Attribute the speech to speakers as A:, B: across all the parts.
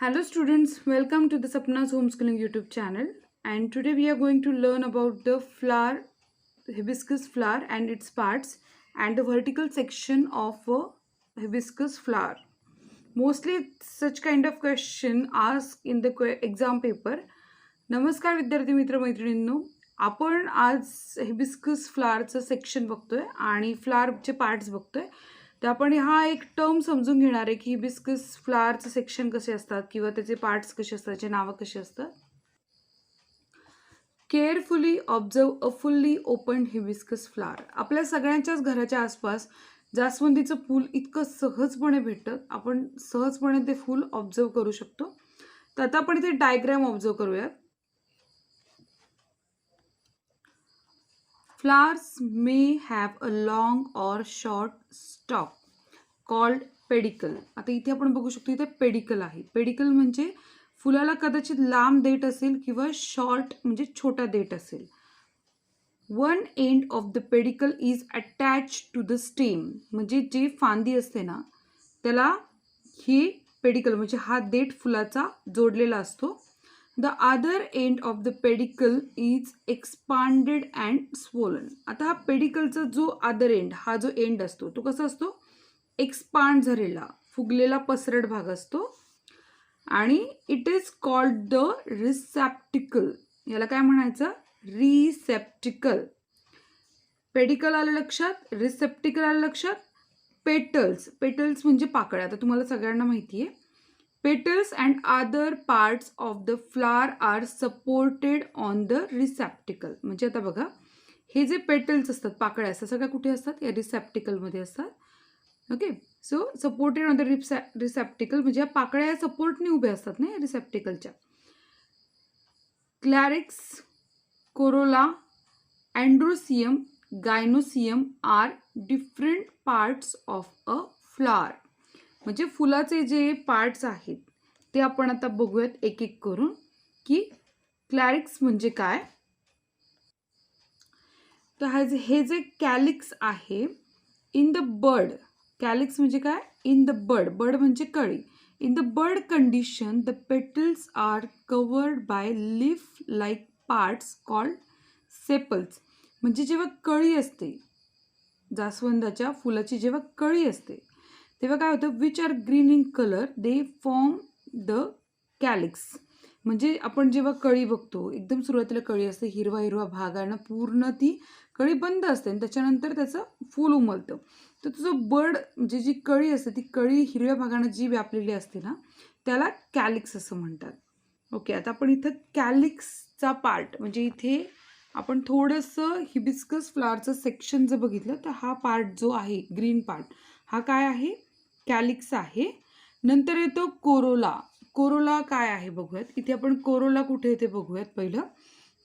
A: Hello students, welcome to the Sapna's Homeschooling YouTube channel, and today we are going to learn about the flower, hibiscus flower and its parts and the vertical section of a hibiscus flower. Mostly such kind of question asked in the exam paper. नमस्कार विद्यार्थी मित्र मैत्रिणींनो, आपण आज hibiscus फ्लावरचं section बघतोय आणि फ्लावरचे parts बघतोय. तर आपण हा एक टर्म समजून घेणार आहे की हिबिस्कस फ्लावरचं सेक्शन कसे असतात किंवा त्याचे पार्ट्स कसे असतात, त्याचे नावं कशी असतात. Carefully observe a fully open hibiscus flower. आपल्या सगळ्यांच्याच घराच्या आसपास जास्वंदीचं फूल इतकं सहजपणे भेटतं, आपण सहजपणे ते फूल ऑब्झर्व करू शकतो. तर आता आपण इथे डायग्राम ऑब्झर्व करूयात. Flowers may have a long or short stalk called pedicel. आता इथे आपण बघू शकतो, इथे पेडिकल आहे. पेडिकल म्हणजे फुलाला कदाचित लांब देठ असेल किंवा शॉर्ट म्हणजे छोटा देठ असेल. One end of the pedicel is attach to the stem. म्हणजे जे फांदी असते ना त्याला ही पेडिकल म्हणजे हा देठ फुलाचा जोडलेला असतो. The other end of the pedicle is expanded and swollen. आता हा पेडिकलचा जो अदर एंड, हा जो एंड असतो तो कसा असतो, एक्सपांड झालेला फुगलेला पसरट भाग असतो आणि इट इज कॉल्ड द रिसेप्टिकल. याला काय म्हणायचं, रिसेप्टिकल. पेडिकल आलं लक्षात, रिसेप्टिकल आलं लक्षात. पेटल्स, पेटल्स म्हणजे पाकळ्या, आता तुम्हाला सगळ्यांना माहिती आहे. Petals and other parts of the flower are supported on the receptacle. म्हणजे आता बघा, हे जे पेटल्स असतात, पाकळ्या असतात, सगळ्या कुठे असतात, या रिसेप्टिकलमध्ये असतात. Okay, so supported on the receptacle म्हणजे या पाकळ्या सपोर्टने उभ्या असतात ना रिसेप्टिकलच्या. Calyx, corolla, androecium, gynoecium are different parts of a flower. म्हणजे फुलाचे जे पार्ट्स आहेत ते आपण आता बघूयात एक एक करून की क्लॅरिक्स म्हणजे काय. तर हे जे कॅलिक्स आहे इन द बर्ड, कॅलिक्स म्हणजे काय, इन द बर्ड, बर्ड म्हणजे कळी. In the bud condition the petals are covered by leaf like parts called sepals. म्हणजे जेव्हा कळी असते, जास्वंदाच्या फुलाची जेव्हा कळी असते तेव्हा काय होतं, which are green in colour they form the calyx. म्हणजे आपण जेव्हा कळी बघतो, एकदम सुरुवातीला कळी असते, हिरवा हिरवा भागानं पूर्ण ती कळी बंद असते आणि त्याच्यानंतर त्याचं फूल उमलतं. तर तुझं बर्ड म्हणजे जी कळी असते ती कळी हिरव्या भागानं जी व्यापलेली असते ना त्याला कॅलिक्स असं म्हणतात. ओके, आता आपण इथं कॅलिक्सचा पार्ट म्हणजे इथे आपण थोडंसं हिबिस्कस फ्लावरचं सेक्शन जर बघितलं तर हा पार्ट जो आहे ग्रीन पार्ट, हा काय आहे, कॅलिक्स आहे. नंतर येतो कोरोला. कोरोला काय आहे बघूयात. इथे आपण कोरोला कुठे येते बघूयात. पहिलं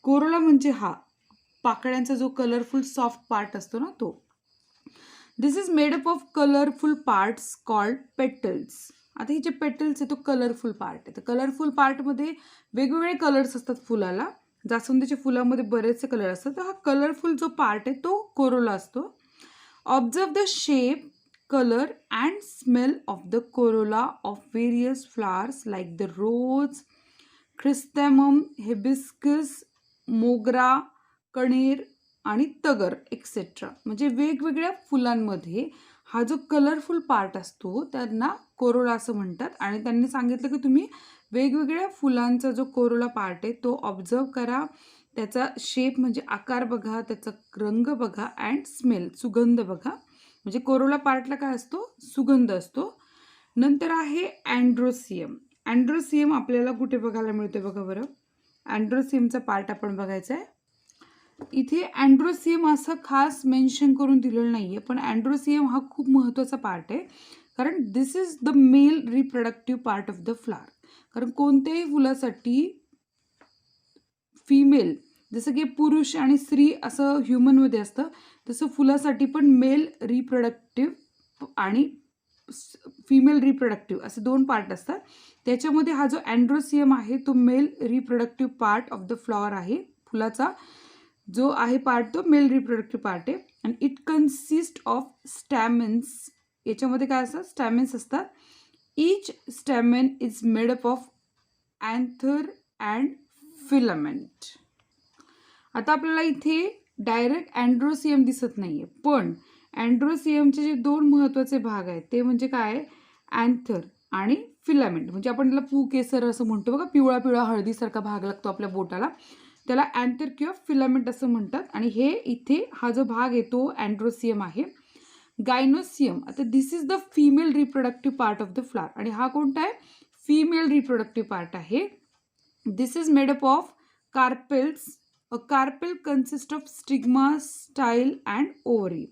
A: कोरोला म्हणजे हा पाकळ्यांचा जो कलरफुल सॉफ्ट पार्ट असतो ना तो. This is made up of colourful parts called petals. आता हे जे पेटल्स आहे तो कलरफुल पार्ट आहे. तर कलरफुल पार्टमध्ये वेगवेगळे कलर्स असतात फुलाला. जास्वंदीच्या फुलामध्ये बरेचसे कलर असतात. तर हा कलरफुल जो पार्ट आहे तो कोरोला असतो. Observe the shape, color and smell of the corolla of various flowers like the rose, chrysanthemum, hibiscus, मोगरा, कणेर आणि तगर एक्सेट्रा. म्हणजे वेगवेगळ्या फुलांमध्ये हा जो कलरफुल पार्ट असतो त्यांना कोरोला असं म्हणतात. आणि त्यांनी सांगितलं की तुम्ही वेगवेगळ्या फुलांचा जो कोरोला पार्ट आहे तो ऑब्झर्व करा, त्याचा शेप म्हणजे आकार बघा, त्याचा रंग बघा अँड स्मेल सुगंध बघा. म्हणजे कोरोला पार्टला काय असतो, सुगंध असतो. नंतर आहे अँड्रोसियम. अँड्रोसियम आपल्याला कुठे बघायला मिळते बघा बरं. अँड्रोसियमचा पार्ट आपण बघायचा आहे. इथे अँड्रोसियम असं खास मेन्शन करून दिलेलं नाही आहे, पण अँड्रोसियम हा खूप महत्त्वाचा पार्ट आहे. कारण this is the male reproductive part of the flower. कारण कोणत्याही फुलासाठी फिमेल, जसं की पुरुष आणि स्त्री असं ह्युमनमध्ये असतं, तसं फुलासाठी पण मेल रिप्रोडक्टिव्ह आणि फिमेल रिप्रोडक्टिव्ह असे दोन पार्ट असतात. त्याच्यामध्ये हा जो अँड्रोसियम आहे तो mail reproductive part of the flower आहे. फुलाचा जो आहे पार्ट तो मेल रिप्रोडक्टिव्ह पार्ट आहे. आणि इट कन्सिस्ट ऑफ स्टॅमेन्स. याच्यामध्ये काय असतात, स्टॅमेन्स असतात. Each stamen is made up of anther and filament. आता आपल्याला इथे डायरेक्ट अँड्रोसियम दिसत नाहीये, पण अँड्रोसियमचे जे दोन महत्त्वाचे भाग आहेत ते म्हणजे काय, अँथर आणि फिलामेंट. म्हणजे आपण त्याला पू केसर असं म्हणतो बघा, पिवळा पिवळा हळदीसारखा भाग लागतो आपल्या बोटाला, त्याला अँथर किंवा फिलामेंट असं म्हणतात. आणि हे इथे हा जो भाग येतो अँड्रोसियम आहे. गायनोसियम, आता this is the female reproductive part of the flower. आणि हा कोणता आहे, फिमेल रिप्रोडक्टिव्ह पार्ट आहे. This is made up of carpels. A carpel consist of stigma, style and ovary.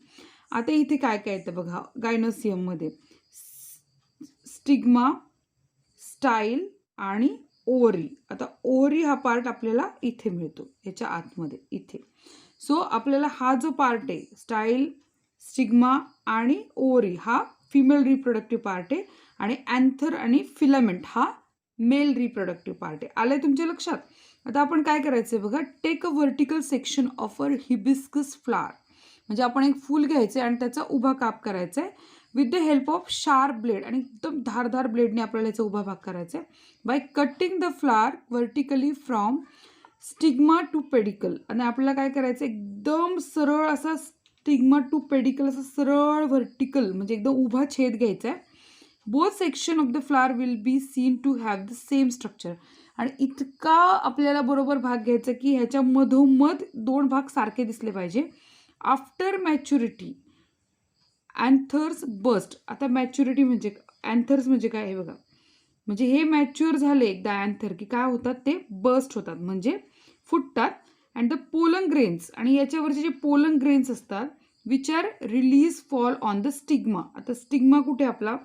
A: आता इथे काय काय येतं बघा गायनोसियममध्ये, स्टिग्मा, स्टाईल आणि ओव्हरी. आता ओव्हरी हा पार्ट आपल्याला इथे मिळतो याच्या आतमध्ये इथे. सो आपल्याला हा जो पार्ट आहे स्टाईल, स्टिग्मा आणि ओव्हरी हा फिमेल रिप्रोडक्टिव्ह पार्ट आहे, आणि अँथर आणि फिलामेंट हा मेल रिप्रोडक्टिव्ह पार्ट आहे. आलंय तुमच्या लक्षात. आता आपण काय करायचंय बघा, take a vertical section of a hibiscus flower. म्हणजे आपण एक फूल घ्यायचं आणि त्याचा उभा काप करायचा आहे with the help of sharp blade. आणि एकदम धारधार ब्लेडने आपल्याला याचा उभा भाग करायचा आहे by cutting the flower vertically from stigma to pedicel. आणि आपल्याला काय करायचं, एकदम सरळ असा स्टिग्मा टू पेडिकल असा सरळ व्हर्टिकल म्हणजे एकदम उभा छेद घ्यायचा आहे. Both section of the flower will be seen to have the same structure. आणि इतका आपल्याला बरोबर भाग घ्यायचा की ह्याच्या मधोमध दोन भाग सारखे दिसले पाहिजे. After maturity anthers burst. आता मॅच्युरिटी म्हणजे अँथर्स म्हणजे काय हे बघा, म्हणजे हे मॅच्युअर झाले एकदा अँथर की काय होतात, ते बस्ट होतात म्हणजे फुटतात. अँड द पोलन ग्रेन्स, आणि याच्यावरचे जे पोलन ग्रेन्स असतात which are release fall on the stigma. आता स्टिग्मा कुठे आपला,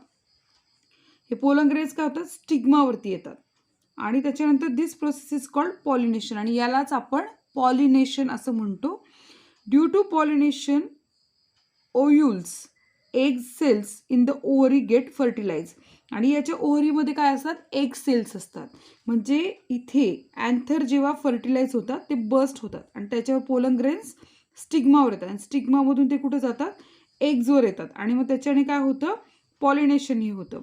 A: हे पोलन ग्रेन्स काय होतात, स्टिग्मावरती येतात. आणि त्याच्यानंतर this process is called pollination, आणि यालाच आपण पॉलिनेशन असं म्हणतो. Due to pollination ovules, egg cells in the ovary get fertilize. आणि याच्या ओव्हरीमध्ये काय असतात, एग सेल्स असतात. म्हणजे इथे अँथर जेव्हा फर्टिलाइज होतात ते बस्ट होतात आणि त्याच्यावर पोलन ग्रेन्स स्टिग्मावर येतात, आणि स्टिग्मामधून ते कुठं जातात, एग्जवर येतात. आणि मग त्याच्याने काय होतं, पॉलिनेशन हे होतं.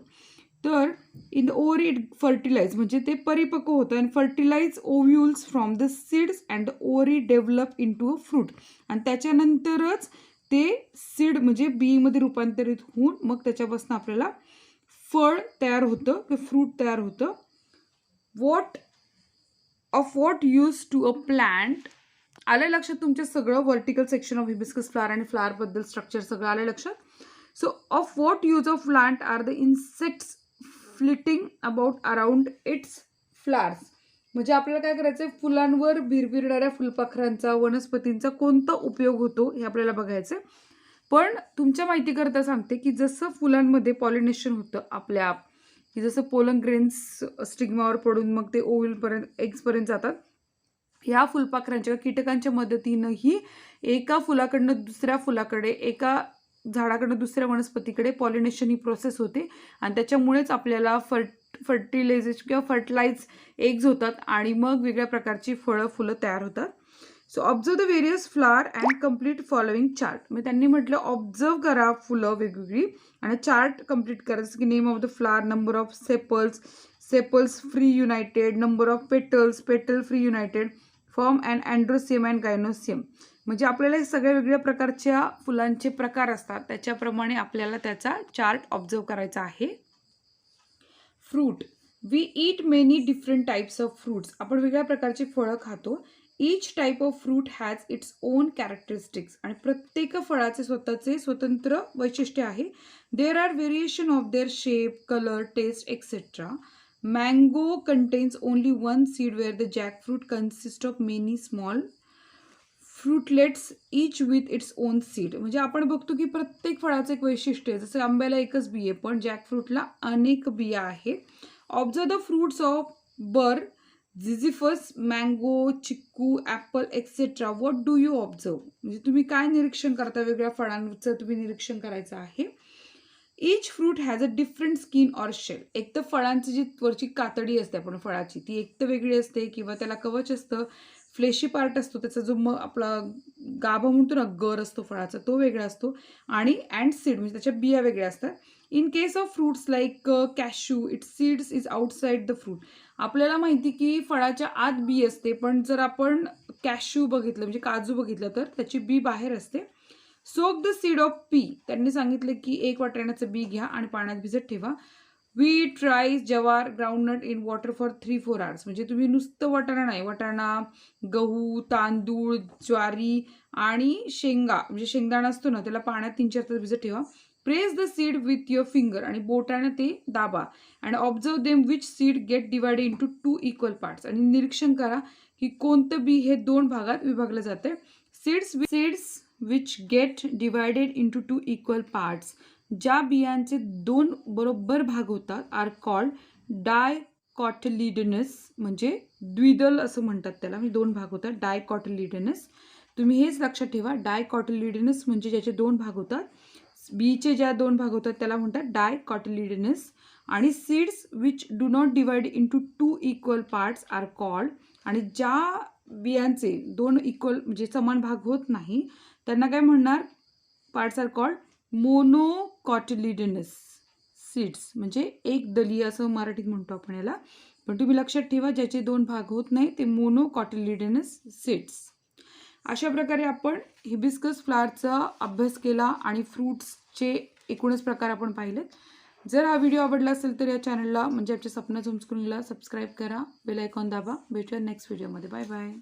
A: तर in the ovary it fertilize म्हणजे ते परिपक्व होतं, आणि fertilize ovules from the seeds and the ovary develop in to a fruit. आणि त्याच्यानंतरच ते सीड म्हणजे बीमध्ये रूपांतरित होऊन मग त्याच्यापासून आपल्याला फळ तयार होतं किंवा फ्रूट तयार होतं. What use to a plant. आलं लक्षात तुमच्या सगळं, vertical section of hibiscus flower आणि फ्लावरबद्दल स्ट्रक्चर सगळं आलं लक्षात. So of what use of plant are the insects flitting around its flowers. म्हणजे आपल्याला काय करायचं आहे, फुलांवर भिरभिरणाऱ्या फुलपाखरांचा, वनस्पतींचा कोणता उपयोग होतो हे आपल्याला बघायचं आहे. पण तुमच्या माहितीकरता सांगते की जसं फुलांमध्ये पॉलिनेशन होतं आपल्या आप, की जसं पोलन ग्रेन्स स्टिग्मावर पडून मग ते ओव्हलपर्यंत एग्सपर्यंत जातात, ह्या फुलपाखरांच्या कीटकांच्या मदतीनंही एका फुलाकडनं दुसऱ्या फुलाकडे, एका झाडाकडनं दुसऱ्या वनस्पतीकडे पॉलिनेशन ही प्रोसेस होते. आणि त्याच्यामुळेच आपल्याला फर्टिलायझेशन किंवा फर्टिलाइज एग्ज होतात आणि मग वेगळ्या प्रकारची फळं फुलं तयार होतात. So observe the various flower and complete following chart. मग त्यांनी म्हटलं ऑब्झर्व करा फुलं वेगवेगळी आणि चार्ट कम्प्लीट करा. जसं की name of the flower, number of sepals free united, number of petal free united, form and androecium and gynoecium. म्हणजे आपल्याला हे सगळ्या वेगळ्या प्रकारच्या फुलांचे प्रकार असतात, त्याच्याप्रमाणे आपल्याला त्याचा चार्ट ऑब्झर्व करायचा आहे. Fruit. We eat many different types of fruits. आपण वेगळ्या प्रकारची फळं खातो. Each type of fruit has its own characteristics. आणि प्रत्येक फळाचे स्वतःचे स्वतंत्र वैशिष्ट्य आहे. There are variation of their shape, colour, taste etcetera. Mango contains only one seed where the jackfruit consist of many small fruitlets each with its own seed. म्हणजे आपण बघतो की प्रत्येक फळाचं एक वैशिष्ट्य आहे. जसं आंब्याला एकच बी आहे, पण जॅकफ्रूटला अनेक बिया आहेत. Observe the fruits of ber, ziziphus, mango, chikoo, apple etcetera. What do you observe. म्हणजे तुम्ही काय निरीक्षण करता, वेगळ्या फळांचं तुम्ही निरीक्षण करायचं आहे. Each fruit has a different skin or shell. एक तर फळांची जी वरची कातडी असते आपण फळाची ती एक तर वेगळी असते, किंवा त्याला कवच असतं, फ्लेशी पार्ट असतो, त्याचा जो मग आपला गाभा म्हणतो ना, गर असतो फळाचा, तो वेगळा असतो. आणि अँड सीड म्हणजे त्याच्या बिया वेगळ्या असतात. In case of fruits like cashew it seeds is outside the fruit. आपल्याला माहिती की फळाच्या आत बी असते, पण जर आपण कॅश्यू बघितलं म्हणजे काजू बघितलं तर त्याची बी बाहेर असते. Soak the seed of P. त्यांनी सांगितलं की 1 वाटाण्याचं बी घ्या आणि पाण्यात भिजत ठेवा. व्हीट, राईस, जवार, groundnut in water for 3-4 hours. म्हणजे तुम्ही नुसतं वाटाणा नाही, वाटाणा, गहू, तांदूळ, ज्वारी आणि शेंगा म्हणजे शेंगदाणा असतो ना, त्याला पाण्यात 3-4 तास भिजत ठेवा. Press the seed with your finger आणि बोटाने ते दाबा. And observe them which seed get divided into 2 equal parts. आणि निरीक्षण करा की कोणतं बी हे 2 भागात विभागलं जाते. Seeds which get divided into 2 equal parts. ज्या बियांचे 2 बरोबर भाग होतात आर कॉल्ड डायकॉटिलिडनस. म्हणजे द्विदल असं म्हणतात त्याला, म्हणजे 2 भाग होतात डायकॉटिलिडनस. तुम्ही हेच लक्षात ठेवा, डायकॉटिलिडनस म्हणजे ज्याचे 2 भाग होतात. बीचे ज्या 2 भाग होतात त्याला म्हणतात डायकॉटिलिडनस. आणि seeds which do not divide into 2 equal parts are called. आणि ज्या बियांचे 2 इक्वल म्हणजे समान भाग होत नाही त्यांना काय म्हणणार, parts are called monocotyledonous seeds. म्हणजे एक दलीय असं मराठीत म्हणतो आपण याला, पण तुम्ही लक्षात ठेवा ज्याचे 2 भाग होत नाही ते मोनोकॉटिलिडनस सीड्स. अशा प्रकारे आपण हिबिस्कस फ्लावरचा अभ्यास केला आणि फ्रूट्सचे एकूणच प्रकार आपण पाहिलेत. जर हा व्हिडिओ आवडला असेल तर या चॅनलला म्हणजे आमच्या सपनाज होमस्कूलिंगला सबस्क्राईब करा, बेल आयकॉन दाबा. भेटूया नेक्स्ट व्हिडिओमध्ये. Bye bye.